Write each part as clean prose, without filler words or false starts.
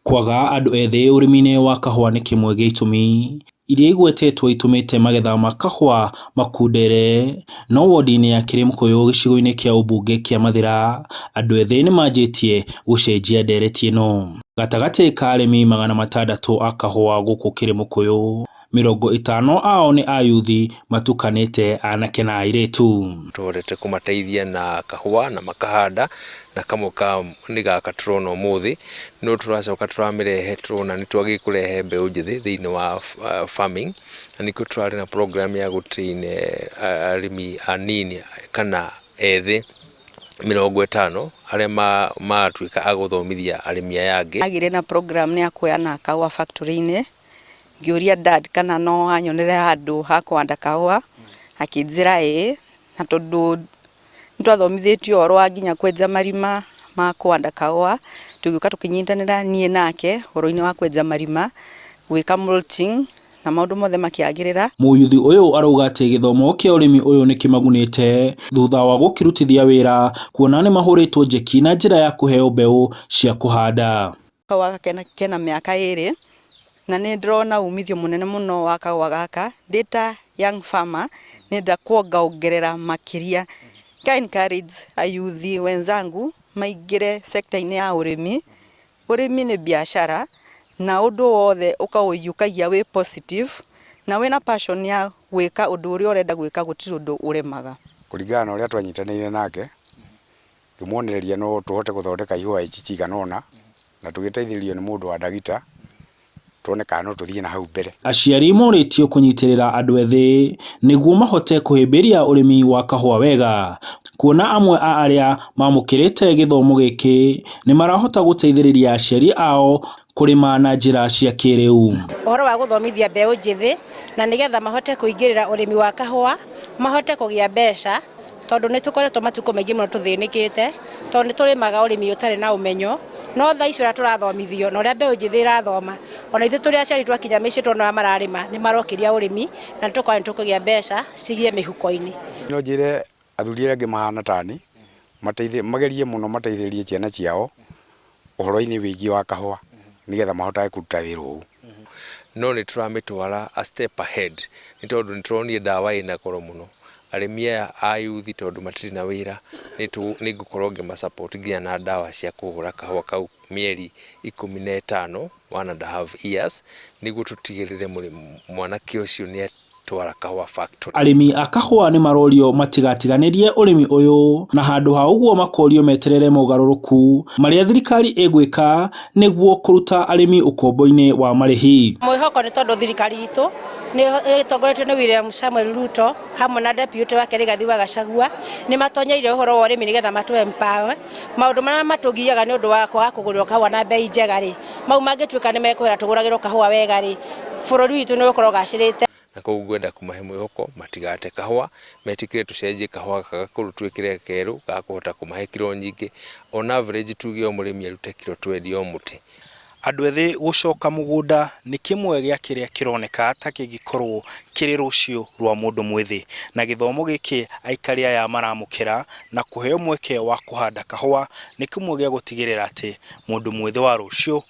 Kwaga andũ ethĩ ũrĩmi-inĩ wa kahũa nĩ kĩmwe gĩa itũmi iria igwetetwo itũmĩte magetha ma kahũa makundere, no wondi-inĩ ya Kĩrĩmũkũyũ gĩcigo-inĩ kĩa ũmbunge kĩa Mathĩra, andũ ethĩ nĩ manjĩtie gũcenjia ndereti ĩno. Gatagatĩ ka arĩmi 600 a kahũa gũkũ Kĩrĩmũkũyũ, 50 ao nĩ ayuthi matukanĩte anake na airĩtu. Tũhotete kũmateithia na kahũa na makahanda na kamwe ka nĩ gaka tũrona ũmũthĩ, no tũracoka tũramĩrehe, tũrona nĩ twagĩ kũrehe mbeũ njĩthĩ thĩinĩ wa farming, na nĩkĩo tũrarĩ na program ya gũtrain arĩmi anini kana ethĩ 50 arĩa matuĩka a gũthomithia arĩmi aya angĩ. Agire na program ya kuoyana kahũa factory-inĩ, ngĩũria dad kana no anyonere handũ ha kũhanda kahũa, akĩnjĩra na tondũ nĩtwathomithĩtio ũhoro wa nginya kwenja marima ma kũhanda kahũa, tũgĩũka tũkĩnyitanĩra niĩ nake ũhoro-inĩ wa kwenja marima, gwĩka mulching na maũndũ mothe makĩagĩrĩra. Mũyuthi ũyũ arauga atĩ gĩthomo kĩa ũrĩmi ũyũ nĩ kĩmagunĩte thutha wa gũkĩrutithia wĩra, kuona nĩ mahũrĩtwo njeki na njĩra ya kũheo mbeũ cia kũhanda. Kahũa kena mĩaka 2 na nĩ ndĩrona umithio mũnene mũno wa kahũa gaka. Ndĩta young farmer nĩnda kuongerera makĩria, ka encourage ayuthi wenzangu maingĩre sector-inĩ ya ũrĩmi. Ũrĩmi nĩ biashara na ũndũ wothe ũkaũiyũkagia wĩ positive na wĩna passion ya gwĩka ũndũ ũrĩa ũrenda gwĩka, gũtirĩ ũndũ ũremaga. Kũringana na ũrĩa twanyitanĩire nake, ngĩmuonereria no tũhote gũthondeka ihũa ici cigana ũna na tũgĩteithĩrĩrio nĩ mũndũ wa ndagita, tuone kana no tũthiĩ na hau mbere. Aciari morĩtio kũnyitĩrĩra andũ ethĩ nĩguo mahote kũhĩmbĩria ũrĩmi wa kahũa wega, kuona amwe a arĩa mamũkĩrĩte gĩthomo gĩkĩ nĩ marahota gũteithĩrĩria aciari ao kũrĩma na njĩra cia kĩrĩu. Ũhoro wa gũthomithia mbeũ njĩthĩ na nĩgetha mahote kũingĩrĩra ũrĩmi wa kahũa, mahote kũgĩa mbeca, tondũ nĩ tũkoretwo matukũ maingĩ mũno tũthĩnĩkĩte, tondũ nĩ tũrĩmaga ũrĩmi ũtarĩ na ũmenyo, no thaa ici ũrĩa tũrathomithio na ũrĩa mbeũ njĩthĩ ĩrathoma, ona ithuĩ tũrĩa aciari twakinya mĩciĩ tuona mararĩma nĩ marokĩria ũrĩmi na nĩ tũkorwo nĩ tũkũgĩa mbeca cigie mĩhuko-inĩ. No njĩre athuri arĩa angĩ mahana tani magerie mũno mateithĩrĩrie ciana ciao ũhoro-inĩ wĩgiĩ wa kahũa nĩgetha mahotage kũruta wĩra ũyũ. No nĩ tũramĩtwara a step ahead, nĩ tondũ nĩ tũronire ndawa ĩna goro mũno. Arĩmi aya a yuthi tondũ matirĩ na wĩra, nĩ ngũkorwo ngĩmasupport nginya na ndawa cia kũhũra kahũa kau mĩeri 15, 1.5 years, nĩguo tũtigĩrĩre mwanake ũcio nĩ atwara kahũa factory. Arĩmi a kahũa nĩ marorio matigatiganĩrie ũrĩmi ũyũ, na handũ ha ũguo makorio meterere mogarũrũku marĩa thirikari ĩgwĩka nĩguo kũruta arĩmi ũkombo-inĩ wa marĩhi. Mwĩhoko nĩ tondũ thirikari itũ nĩ ĩtongoretio nĩ William Samuel Ruto hamwe na deputy wake Rigathi wa Gachagua, nĩ matonyeire ũhoro wa ũrĩmi nĩgetha matũ empower. Maũndũ marĩa matũgiaga nĩ ũndũ wa kwaga kũgũrĩrwo kahũa na mbei njega rĩ, mau mangĩtuĩka nĩ mekwĩra tũgũragĩrwo kahũa wega rĩ, bũrũri witũ nĩ ũgũkorwo ũgacĩrĩte. Na koguo ngwenda kũmahe mwĩhoko matigate kahũa, metikire tucenjie kahũa gagakũrũ twĩkĩre kerũ gakũhota kũmahe kiro nyingĩ, on average tuge o mũrĩmi arute kiro 20 o mũtĩ. Andũ ethĩ gũcoka mũgũnda nĩ kĩmwe gĩa kĩrĩa kĩroneka ta kĩngĩkorwo kĩrĩ rũciũ rwa mũndũ mwĩthĩ, na gĩthomo gĩkĩ aikari aya maramũkĩra na kũheo mweke wa kũhanda kahũa nĩ kĩmwe gĩa gũtigĩrĩra atĩ mũndũ mwĩthĩ wa rũciũ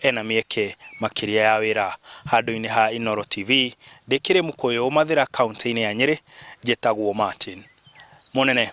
ena mĩeke makĩria ya wĩra. Handũ-inĩ ha Inooro TV, ndĩ Kĩrĩmũkũyũ Mathĩra kaunti-inĩ ya Nyĩrĩ, njĩtagwo Martin Mũnene.